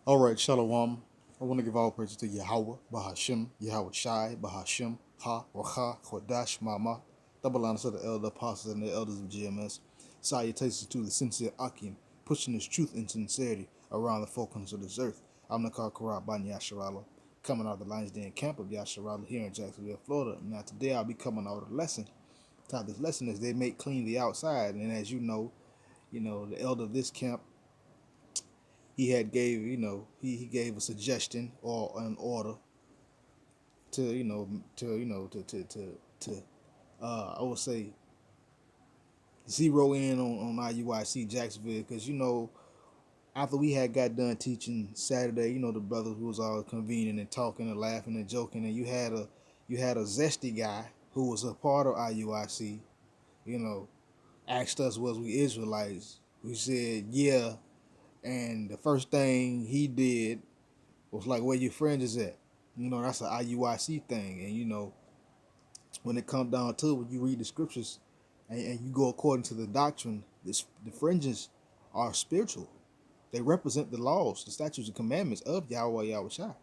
All right, Shalom. I want to give all praises to Yahweh, Bahashim, Yahweh Shai, Bahashim, Ha, Racha, Chodash, Mama. Double honors to the elder apostles and the elders of GMS. Salutations to the sincere Akim, pushing his truth and sincerity around the four corners of this earth. I'm Nakar Karat Bani Yasharala, coming out of the Lions Den camp of Yasharala here in Jacksonville, Florida. Now, today I'll be coming out with a lesson. This lesson is they make clean the outside, and as you know, the elder of this camp he had gave he gave a suggestion or an order to I would say zero in on IUIC Jacksonville, because after we had got done teaching Saturday, the brothers who was all convening and talking and laughing and joking, and you had a zesty guy who was a part of IUIC, you know asked us was we Israelites. We said yeah, and the first thing he did was like, where your friends is at. That's an IUIC thing. And when it comes down to it, when you read the scriptures and you go according to the doctrine, the fringes are spiritual. They represent the laws, the statutes and commandments of Yahweh Yahushua.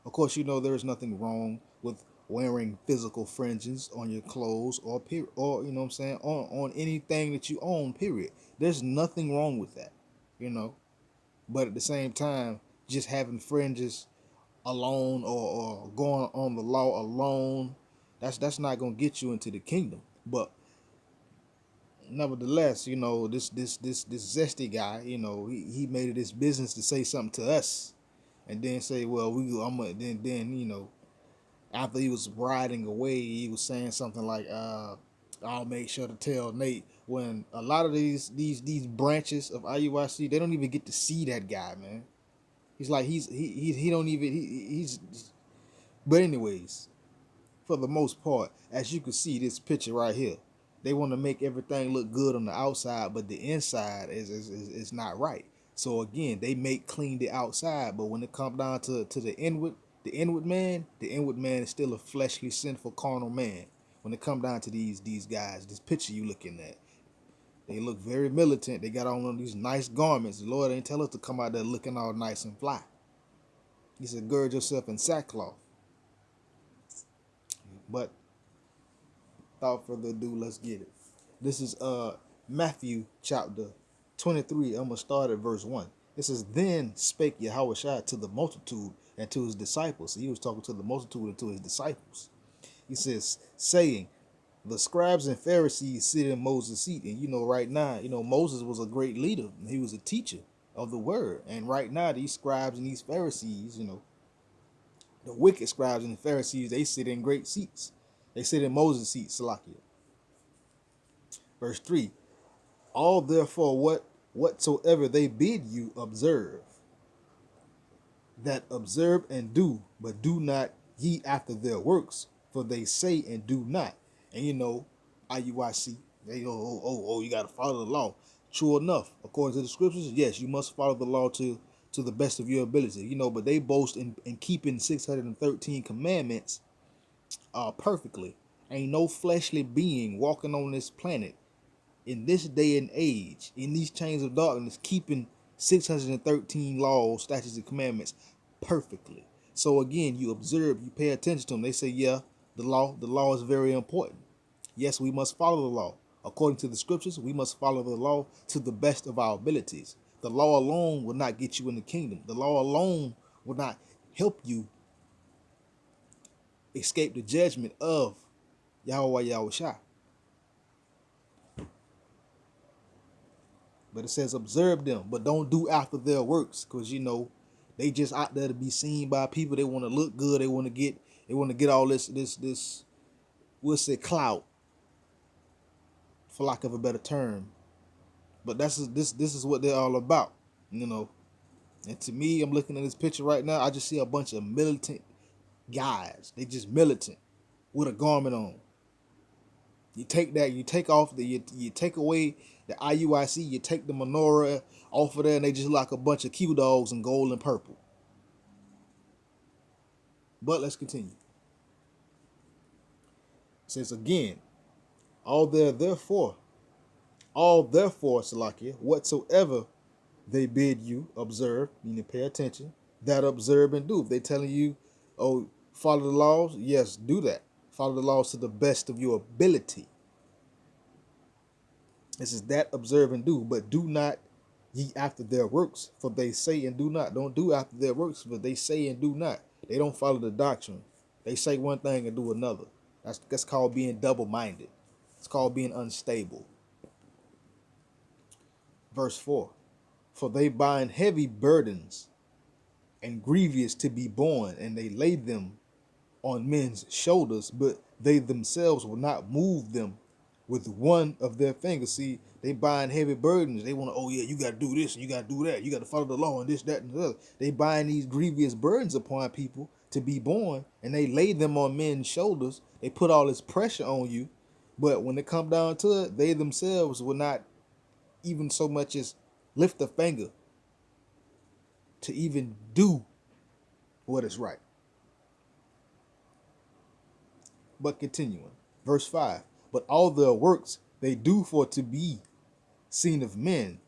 Of course, there is nothing wrong with wearing physical fringes on your clothes or you know what I'm saying, on anything that you own, period. There's nothing wrong with that, you know. But at the same time, just having fringes alone or going on the law alone, that's not gonna get you into the kingdom. But nevertheless, this zesty guy, he made it his business to say something to us, and then say, well, then after he was riding away, he was saying something like, I'll make sure to tell Nate, when a lot of these branches of IUIC, they don't even get to see that guy, man. He's like he don't even he's but anyways, for the most part, as you can see this picture right here, they want to make everything look good on the outside, but the inside is not right. So again, they make clean the outside, but when it comes down to the inward man is still a fleshly, sinful, carnal man. When it comes down to these guys, this picture you looking at, they look very militant. They got on these nice garments. The Lord ain't tell us to come out there looking all nice and fly. He said, gird yourself in sackcloth. But without further ado, let's get it. This is Matthew chapter 23. I'm gonna start at verse 1. It says, then spake Yahushua to the multitude and to his disciples. So he was talking to the multitude and to his disciples. He says, saying, the scribes and Pharisees sit in Moses' seat. And right now, Moses was a great leader. He was a teacher of the word. And right now, these scribes and these Pharisees, the wicked scribes and the Pharisees, they sit in great seats. They sit in Moses' seat, Salakia. Verse 3, all therefore whatsoever they bid you observe, that observe and do, but do not ye after their works, for they say and do not. And IUIC, they go, you got to follow the law. True enough, according to the scriptures, yes, you must follow the law to the best of your ability. But they boast in keeping 613 commandments perfectly. Ain't no fleshly being walking on this planet in this day and age, in these chains of darkness, keeping 613 laws, statutes, and commandments perfectly. So again, you observe, you pay attention to them. They say, yeah, the law is very important. Yes, we must follow the law. According to the scriptures, we must follow the law to the best of our abilities. The law alone will not get you in the kingdom. The law alone will not help you escape the judgment of Yahweh Yahushua. But it says observe them, but don't do after their works, because they just out there to be seen by people. They want to look good. They want to get all this we'll say clout, for lack of a better term. But this is what they're all about, you know. And to me, I'm looking at this picture right now. I just see a bunch of militant guys. They just militant with a garment on. You take that, you take away the IUIC, you take the menorah off of there, and they just like a bunch of Q dogs in gold and purple. But let's continue. It says again, all therefore, Salakia, whatsoever they bid you observe, meaning pay attention, that observe and do. If they telling you, oh, follow the laws, yes, do that. Follow the laws to the best of your ability. This is that observe and do, but do not ye after their works, for they say and do not. Don't do after their works, for they say and do not. They don't follow the doctrine. They say one thing and do another. That's called being double-minded. It's called being unstable. Verse 4. For they bind heavy burdens and grievous to be borne, and they lay them on men's shoulders, but they themselves will not move them with one of their fingers. See, they bind heavy burdens. They want to, oh yeah, you got to do this and you got to do that. You got to follow the law and this, that, and the other. They bind these grievous burdens upon people to be born, and they lay them on men's shoulders. They put all this pressure on you, but when it come down to it, they themselves will not even so much as lift a finger to even do what is right. But continuing, verse 5. But all their works they do for to be seen of men.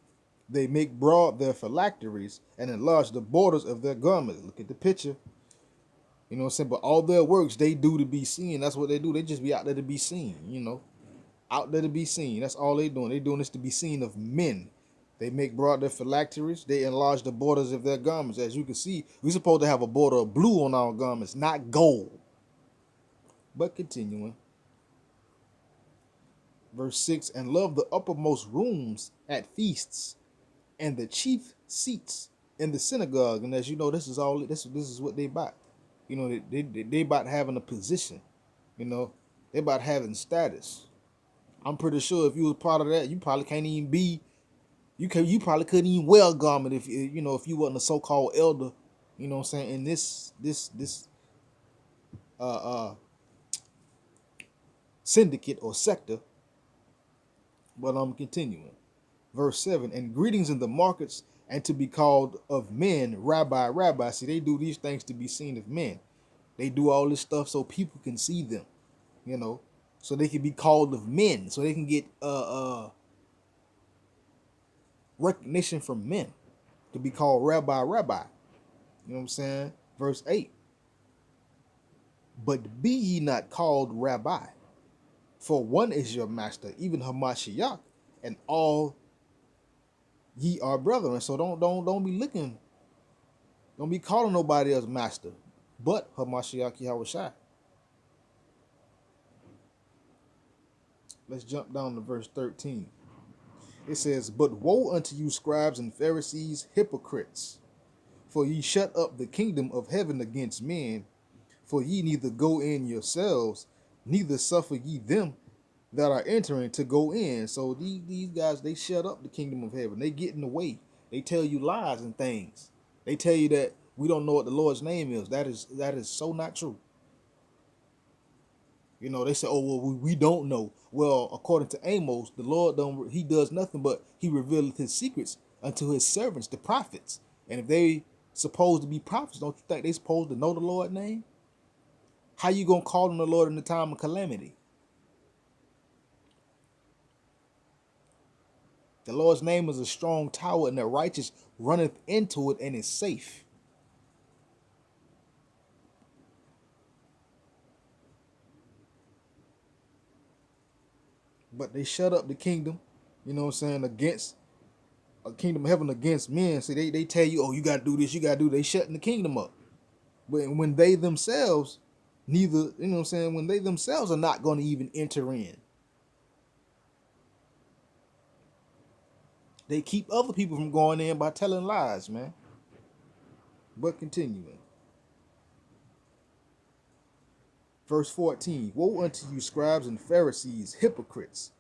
They make broad their phylacteries and enlarge the borders of their garments. Look at the picture. You know what I'm saying? But all their works they do to be seen. That's what they do. They just be out there to be seen, you know. Out there to be seen. That's all they doing. They doing this to be seen of men. They make broad their phylacteries. They enlarge the borders of their garments. As you can see, we're supposed to have a border of blue on our garments, not gold. But continuing. Verse 6, and love the uppermost rooms at feasts and the chief seats in the synagogue. And as you know, this is what they about. You know, they about having a position. You know, they about having status. I'm pretty sure if you was part of that, you probably can't even be. You probably couldn't even wear a garment if you know if you wasn't a so-called elder. You know what I'm saying? In this uh uh syndicate or sector. But I'm continuing. Verse 7, and greetings in the markets, and to be called of men, rabbi, rabbi. See, they do these things to be seen of men. They do all this stuff so people can see them, you know, so they can be called of men, so they can get recognition from men, to be called rabbi, rabbi. You know what I'm saying? Verse 8, but be ye not called rabbi, for one is your master, even Hamashiach, and all ye are brethren. So don't be looking, don't be calling nobody else master, but Hamashiach Yahushua. Let's jump down to verse 13. It says, but woe unto you, scribes and Pharisees, hypocrites, for ye shut up the kingdom of heaven against men, for ye neither go in yourselves, neither suffer ye them that are entering to go in. So these guys, they shut up the kingdom of heaven. They get in the way. They tell you lies and things. They tell you that we don't know what the Lord's name is. That is so not true. You know, they say, oh, well, we don't know. Well, according to Amos, the Lord he does nothing but he revealeth his secrets unto his servants, the prophets. And if they supposed to be prophets, don't you think they supposed to know the Lord's name? How you gonna call on the Lord in the time of calamity? The Lord's name is a strong tower, and the righteous runneth into it and is safe. But they shut up the kingdom, you know what I'm saying, against a kingdom of heaven against men. See, they tell you, oh, you got to do this, you got to do that. They shutting the kingdom up. But when they themselves, neither, you know what I'm saying, when they themselves are not going to even enter in. They keep other people from going in by telling lies, man. But continuing. Verse 14, woe unto you, scribes and Pharisees, hypocrites,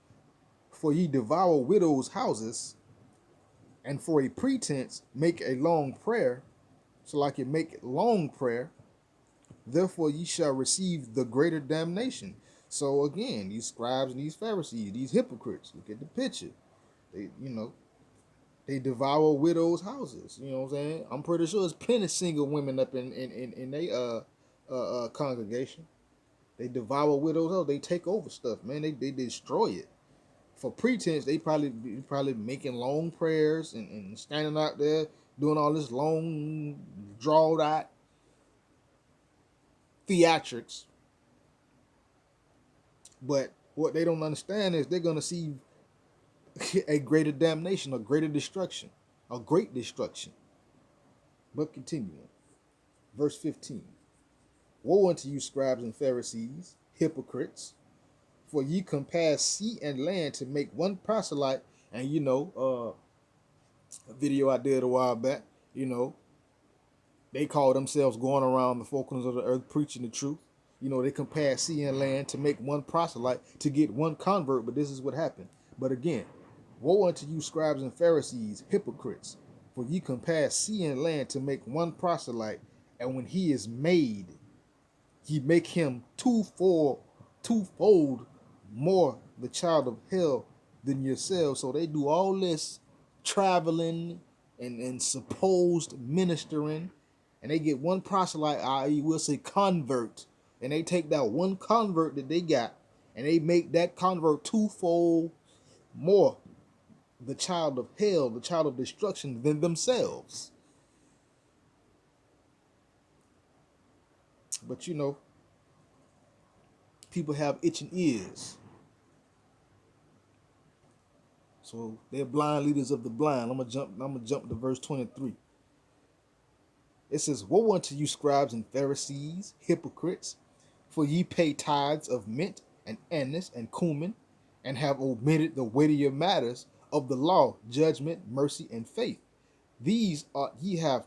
for ye devour widows' houses, and for a pretense make a long prayer. So like you make long prayer, therefore ye shall receive the greater damnation. So again, these scribes and these Pharisees, these hypocrites, look at the picture. They, you know, they devour widows' houses. You know what I'm saying? I'm pretty sure there's plenty of single women up in their congregation. They devour widows' houses. They take over stuff, man. They destroy it. For pretense, they probably making long prayers and standing out there doing all this long, drawn out theatrics. But what they don't understand is they're going to see a greater damnation, a greater destruction, a great destruction. But continuing, verse 15. Woe unto you, scribes and Pharisees, hypocrites, for ye compass sea and land to make one proselyte. And a video I did a while back, they call themselves going around the four corners of the earth preaching the truth. They compare sea and land to make one proselyte, to get one convert, but this is what happened. But again, woe unto you, scribes and Pharisees, hypocrites, for ye compare sea and land to make one proselyte, and when he is made, ye make him twofold more the child of hell than yourselves. So they do all this traveling and supposed ministering, and they get one proselyte, i.e., we'll say convert, and they take that one convert that they got, and they make that convert twofold more the child of hell, the child of destruction than themselves. But people have itching ears. So they're blind leaders of the blind. I'm gonna jump to verse 23. It says, woe unto you, scribes and Pharisees, hypocrites, for ye pay tithes of mint and anise and cumin, and have omitted the weightier matters of the law, judgment, mercy, and faith. These ought ye have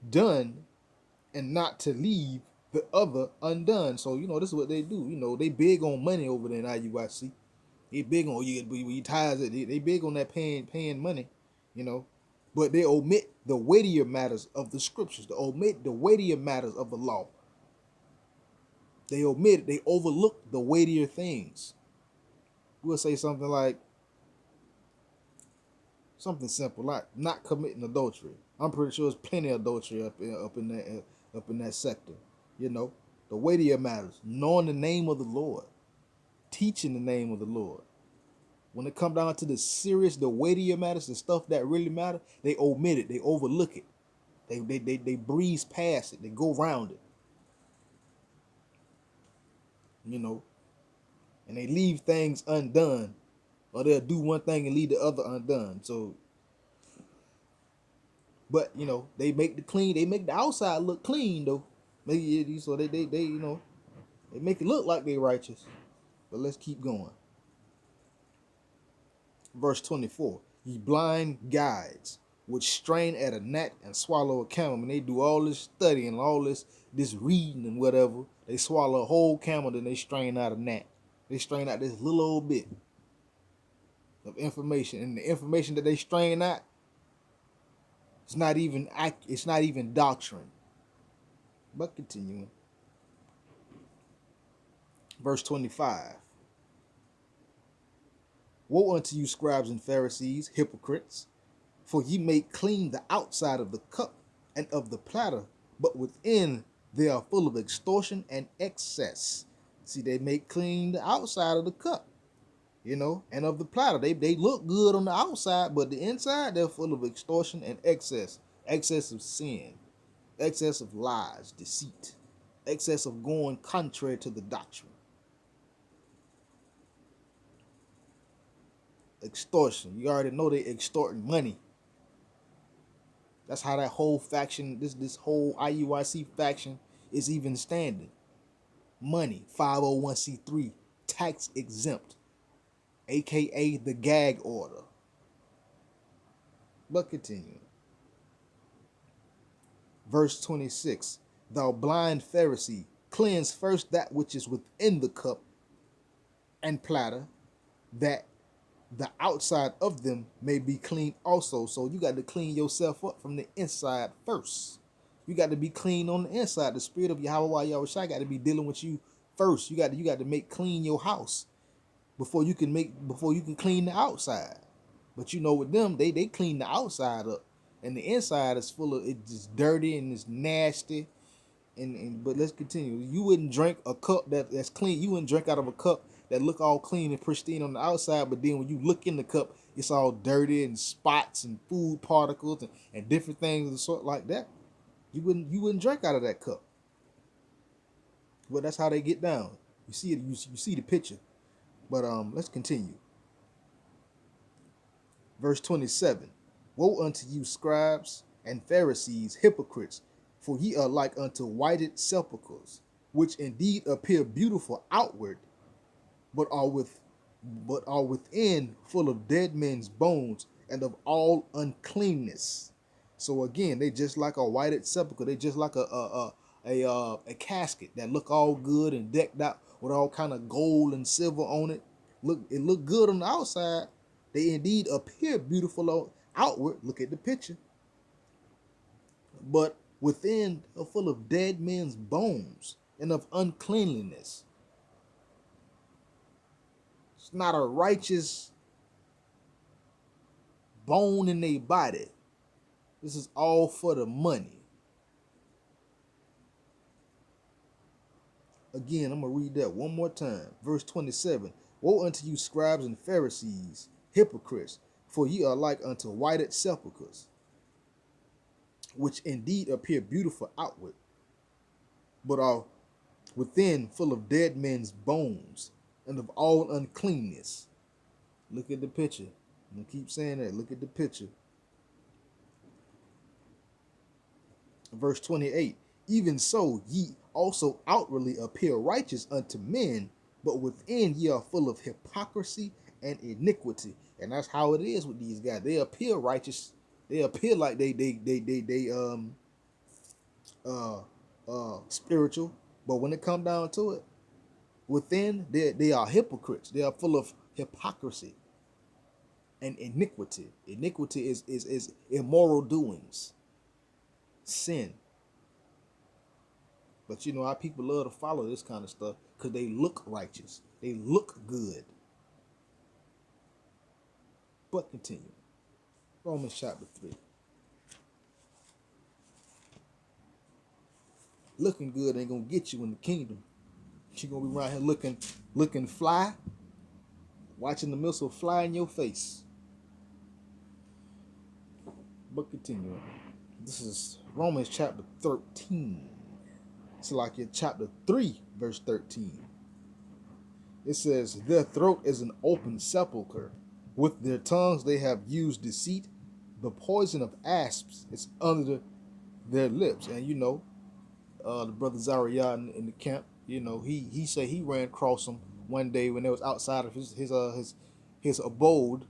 done, and not to leave the other undone. So, this is what they do. They big on money over there in IUIC. They big on you tithes. They big on that paying money, but they omit the weightier matters of the scriptures. They omit the weightier matters of the law. They overlook the weightier things. We'll say something like, something simple like not committing adultery. I'm pretty sure there's plenty of adultery up in that sector. The weightier matters, knowing the name of the Lord, teaching the name of the Lord. When it comes down to the serious, the weightier matters, the stuff that really matter, they omit it, they overlook it, they breeze past it, they go around it, and they leave things undone, or they'll do one thing and leave the other undone. So, but they make the outside look clean though. So they make it look like they righteous. But let's keep going. Verse 24, ye blind guides, which strain at a gnat and swallow a camel. And they do all this studying, all this reading and whatever. They swallow a whole camel, then they strain out a gnat. They strain out this little old bit of information. And the information that they strain out, it's not even doctrine. But continuing. Verse 25. Woe unto you, scribes and Pharisees, hypocrites, for ye make clean the outside of the cup and of the platter, but within they are full of extortion and excess. See, they make clean the outside of the cup, and of the platter. They look good on the outside, but the inside, they're full of extortion and excess. Excess of sin, excess of lies, deceit, excess of going contrary to the doctrine. Extortion. You already know they extorting money. That's how that whole faction, this whole IUIC faction is even standing. Money, 501c3, tax exempt, aka the gag order. But continuing. Verse 26, thou blind Pharisee, cleanse first that which is within the cup and platter, that the outside of them may be clean also. So you got to clean yourself up from the inside first. You got to be clean on the inside. The spirit of Yahweh Yahushua got to be dealing with you first. You got to make clean your house before you can clean the outside. But with them, they clean the outside up, and the inside is full of it's just dirty and it's nasty. But let's continue. You wouldn't drink a cup that's clean. You wouldn't drink out of a cup that look all clean and pristine on the outside, but then when you look in the cup, it's all dirty and spots and food particles and different things of the sort like that, you wouldn't drink out of that cup. But that's how they get down. You see it. You see the picture. But let's continue. Verse 27. Woe unto you, scribes and Pharisees, hypocrites, for ye are like unto whited sepulchres, which indeed appear beautiful outward, but are within full of dead men's bones and of all uncleanness. So again, they just like a whited sepulchre. They just like a casket that look all good and decked out with all kind of gold and silver on it. It look good on the outside. They indeed appear beautiful outward. Look at the picture, but within are full of dead men's bones and of uncleanliness. It's not a righteous bone in their body. This is all for the money. Again, I'm going to read that one more time. Verse 27. Woe unto you, scribes and Pharisees, hypocrites, for ye are like unto whited sepulchres, which indeed appear beautiful outward, but are within full of dead men's bones and of all uncleanness. Look at the picture. I'm going to keep saying that. Look at the picture. Verse 28. Even so, ye also outwardly appear righteous unto men, but within ye are full of hypocrisy and iniquity. And that's how it is with these guys. They appear righteous. They appear like they spiritual, but when it come down to it, within they are hypocrites. They are full of hypocrisy and iniquity. Iniquity is immoral doings, sin. But you know, our people love to follow this kind of stuff because they look righteous. They look good. But continue. Romans chapter 3. Looking good ain't gonna get you in the kingdom. You're gonna be around here looking fly, watching the missile fly in your face. But continuing. This is Romans chapter 13. It's like in chapter 3, verse 13. It says, their throat is an open sepulchre. With their tongues they have used deceit. The poison of asps is under their lips. And you know, the brother Zariah in the camp, you know, he said he ran across them one day when they was outside of his abode.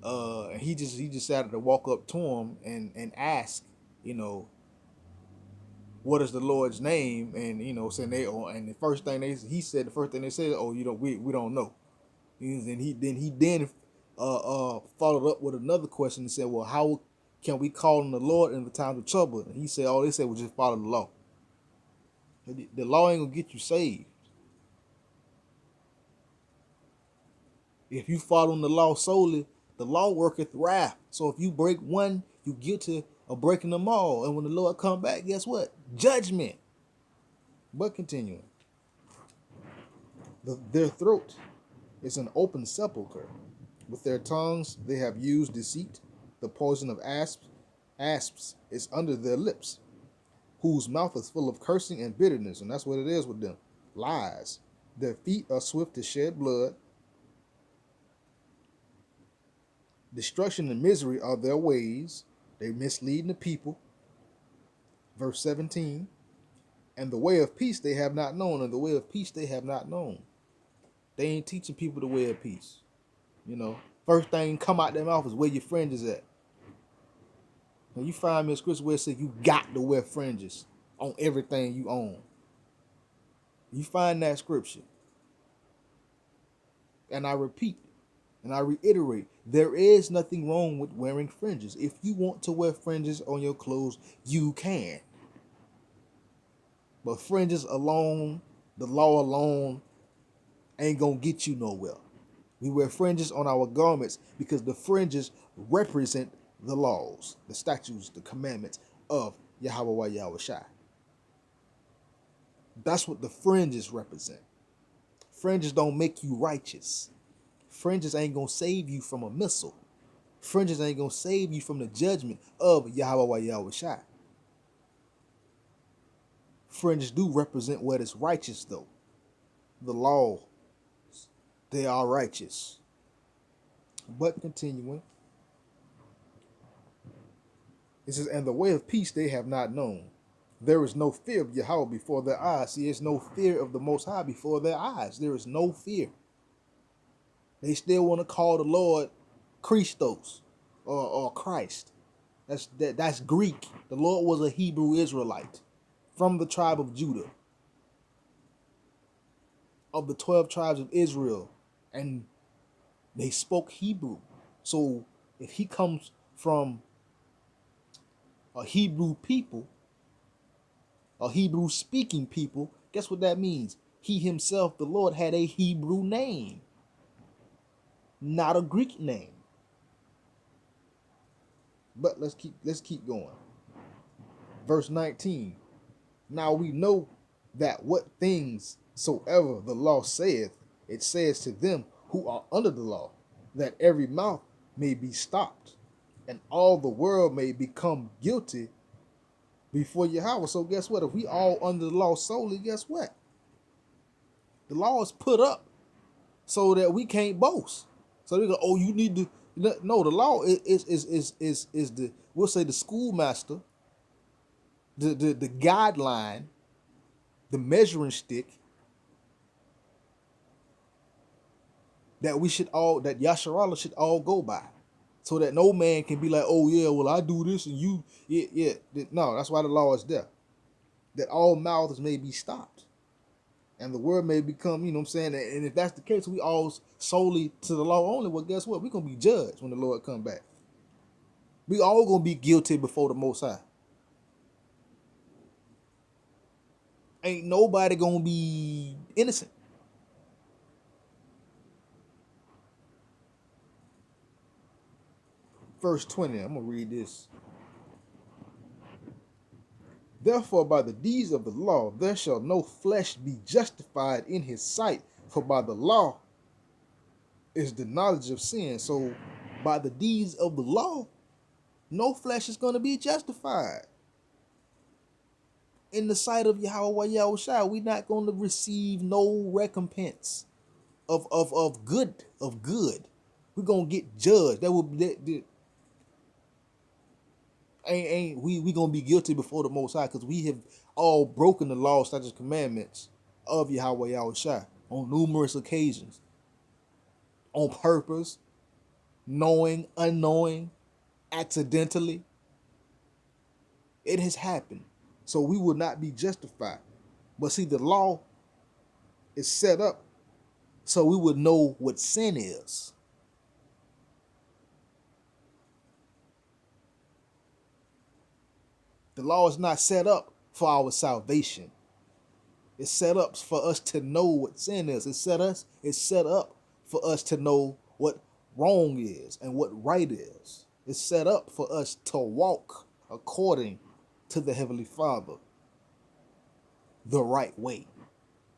And he just decided to walk up to him and ask, you know, what is the Lord's name? And you know, saying and the first thing he said, oh, you know, we don't know. And he followed up with another question and said, well, how can we call on the Lord in the times of trouble? And he said, all they said was just follow the law. The law ain't gonna get you saved. If you follow the law solely, the law worketh wrath. So if you break one, you guilty of breaking them all. And when the Lord come back, guess what? Judgment. But continuing. Their throat is an open sepulchre. With their tongues they have used deceit. The poison of asps is under their lips, whose mouth is full of cursing and bitterness. And that's what it is with them. Lies. Their feet are swift to shed blood. Destruction and misery are their ways. They mislead the people. Verse 17. And the way of peace they have not known. And the way of peace they have not known. They ain't teaching people the way of peace. You know, first thing come out their mouth is where your fringes at. When you find me a scripture where it says you got to wear fringes on everything you own. You find that scripture. And I repeat, and I reiterate, there is nothing wrong with wearing fringes. If you want to wear fringes on your clothes, you can. But fringes alone, the law alone, ain't gonna get you nowhere. We wear fringes on our garments because the fringes represent the laws, the statutes, the commandments of Yahweh Yahushua. That's what the fringes represent. Fringes don't make you righteous. Fringes ain't gonna save you from a missile. Fringes ain't gonna save you from the judgment of Yahweh Yahweh Shai. Fringes do represent what is righteous, though. The law, they are righteous. But continuing, it says, and the way of peace they have not known. There is no fear of Yahweh before their eyes. See, there's no fear of the Most High before their eyes. There is no fear. They still want to call the Lord Christos or Christ. That's Greek. The Lord was a Hebrew Israelite from the tribe of Judah, of the 12 tribes of Israel, and they spoke Hebrew. So if he comes from a Hebrew people, a Hebrew speaking people, guess what that means? He himself, the Lord, had a Hebrew name, not a Greek name. But let's keep going. Verse 19. Now we know that what things soever the law saith, it says to them who are under the law, that every mouth may be stopped, and all the world may become guilty before Yahweh. So guess what? If we all under the law solely, guess what? The law is put up so that we can't boast. So they go, oh, you need to. No, the law is the, we'll say, the schoolmaster, the guideline, the measuring stick that we should all, that Yasharallah should all go by, so that no man can be like, oh yeah, well I do this and you, yeah. No, that's why the law is there, that all mouths may be stopped, and the word may become, you know what I'm saying. And if that's the case, we all solely to the law only. Well, guess what? We're gonna be judged when the Lord come back. We all gonna be guilty before the Most High. Ain't nobody gonna be innocent. Verse 20, I'm gonna read this. Therefore, by the deeds of the law, there shall no flesh be justified in his sight, for by the law is the knowledge of sin. So, by the deeds of the law, no flesh is going to be justified in the sight of Yahweh Yahweh Shai. We're not going to receive no recompense of good. We're gonna get judged. That will be ain't we gonna be guilty before the Most High, because we have all broken the law, statutes, commandments of Yahweh Yahweh Shai on numerous occasions, on purpose, knowing, unknowing, accidentally. It has happened. So we will not be justified. But see, the law is set up so we would know what sin is. The law is not set up for our salvation. It's set up for us to know what sin is. It's set up for us to know what wrong is and what right is. It's set up for us to walk according to the Heavenly Father the right way.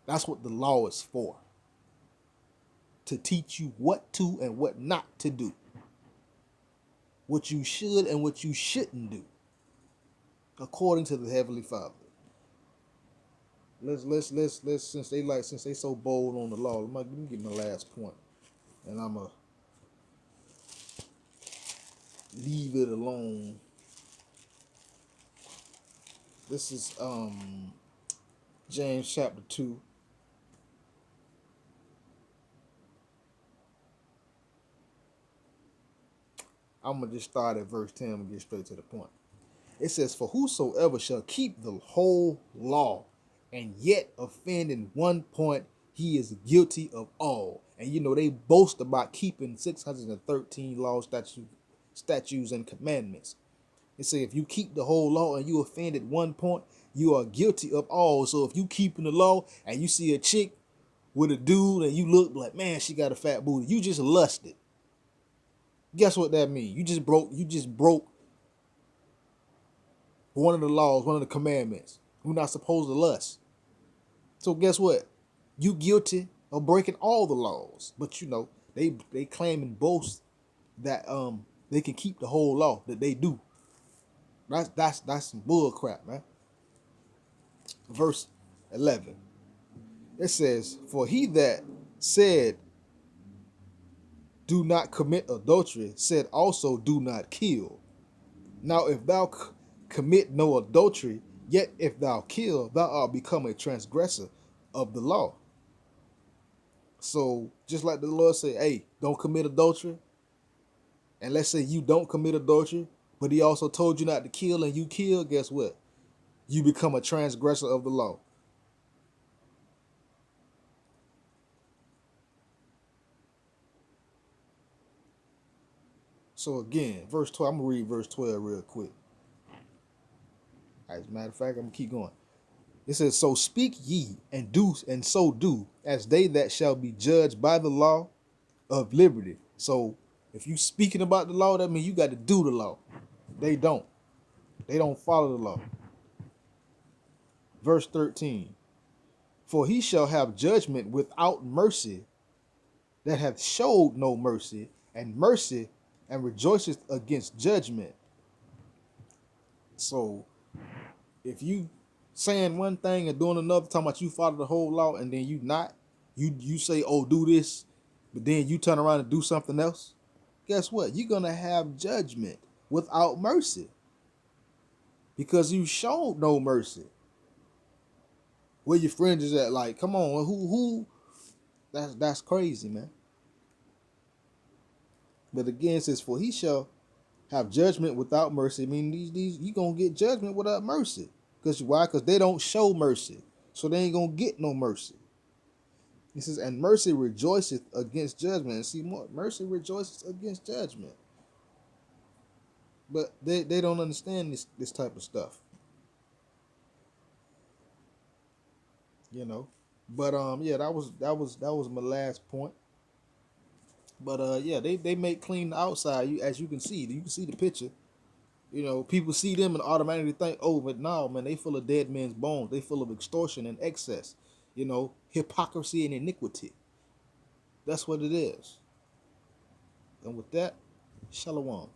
That's what the law is for. To teach you what to and what not to do. What you should and what you shouldn't do, according to the Heavenly Father. Let's since they so bold on the law, let me get my last point, and I'ma leave it alone. This is James chapter 2. I'm gonna just start at verse 10 and get straight to the point. It says, for whosoever shall keep the whole law and yet offend in one point, he is guilty of all. And you know, they boast about keeping 613 laws, statutes, and commandments. They say if you keep the whole law and you offend at one point, you are guilty of all. So if you keeping the law and you see a chick with a dude and you look like, man, she got a fat booty, you just lusted. Guess what that means? You just broke one of the laws, one of the commandments. We're not supposed to lust. So guess what? You guilty of breaking all the laws. But you know, they claim and boast that they can keep the whole law that they do. That's some bull crap, man. Verse 11. It says, "For he that said, do not commit adultery, said also, do not kill. Now if thou commit no adultery, yet if thou kill, thou art become a transgressor of the law." So just like the Lord said, hey, don't commit adultery. And let's say you don't commit adultery, but he also told you not to kill and you kill, guess what? You become a transgressor of the law. So again, verse 12, I'm going to read verse 12 real quick. As a matter of fact, I'm going to keep going. It says, "So speak ye and do, and so do, as they that shall be judged by the law of liberty." So if you speaking about the law, that means you got to do the law. They don't. They don't follow the law. Verse 13. "For he shall have judgment without mercy, that hath showed no mercy, and mercy, and rejoiceth against judgment." So if you saying one thing and doing another, talking about you follow the whole law, and then you say, oh, do this, but then you turn around and do something else, guess what? You're gonna have judgment without mercy, because you showed no mercy. Where your friends is at? Like, come on, who? That's crazy, man. But again, it says, "For he shall have judgment without mercy." I mean, these you gonna get judgment without mercy. Because why? Because they don't show mercy, so they ain't gonna get no mercy. He says, "And mercy rejoiceth against judgment." And see, more mercy rejoices against judgment. But they don't understand this type of stuff, you know. But yeah, that was my last point. But yeah, they make clean the outside. As you can see the picture. You know, people see them and automatically think, oh, but no, man, they full of dead men's bones. They full of extortion and excess. You know, hypocrisy and iniquity. That's what it is. And with that, shalom.